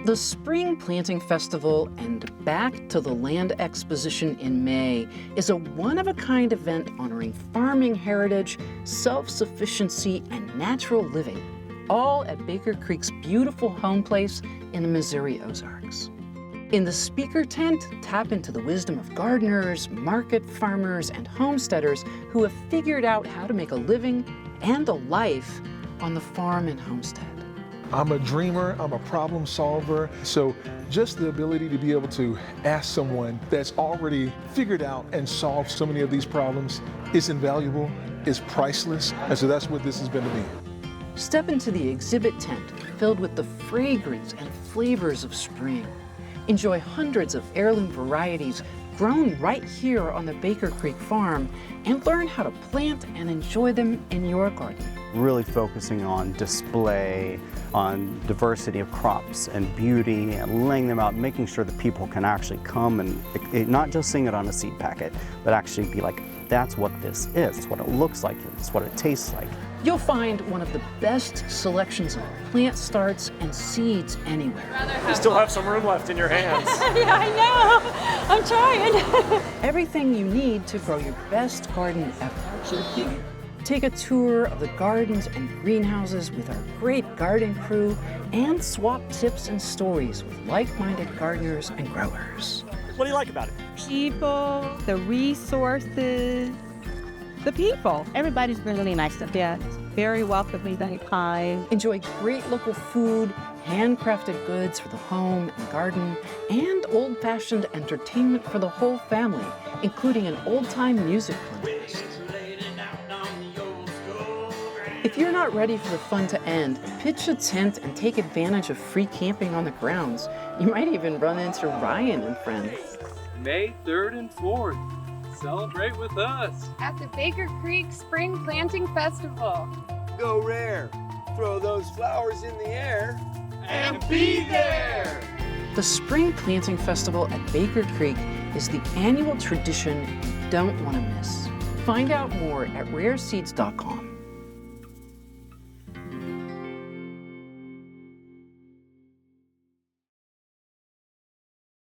The Spring Planting Festival and Back to the Land Exposition in May is a one-of-a-kind event honoring farming heritage, self-sufficiency, and natural living, all at Baker Creek's beautiful home place in the Missouri Ozarks. In the speaker tent, tap into the wisdom of gardeners, market farmers, and homesteaders who have figured out how to make a living and a life on the farm and homestead. I'm a dreamer, I'm a problem solver, so just the ability to be able to ask someone that's already figured out and solved so many of these problems is invaluable, is priceless, and so that's what this has been to me. Step into the exhibit tent filled with the fragrance and flavors of spring. Enjoy hundreds of heirloom varieties grown right here on the Baker Creek farm, and learn how to plant and enjoy them in your garden. Really focusing on display, on diversity of crops and beauty, and laying them out, making sure that people can actually come and not just seeing it on a seed packet, but actually be like, that's what this is, it's what it looks like, it's what it tastes like. You'll find one of the best selections of plant starts and seeds anywhere. You still have some room left in your hands. Yeah, I know. I'm trying. Everything you need to grow your best garden ever. Take a tour of the gardens and greenhouses with our great garden crew and swap tips and stories with like-minded gardeners and growers. What do you like about it? People, the resources, the people. Everybody's been really nice up there. Very welcoming, very kind. Enjoy great local food, handcrafted goods for the home and garden, and old-fashioned entertainment for the whole family, including an old-time music playlist. If you're not ready for the fun to end, pitch a tent and take advantage of free camping on the grounds. You might even run into Ryan and friends. May 3rd and 4th. Celebrate with us at the Baker Creek Spring Planting Festival. Go rare, throw those flowers in the air, and be there! The Spring Planting Festival at Baker Creek is the annual tradition you don't want to miss. Find out more at rareseeds.com.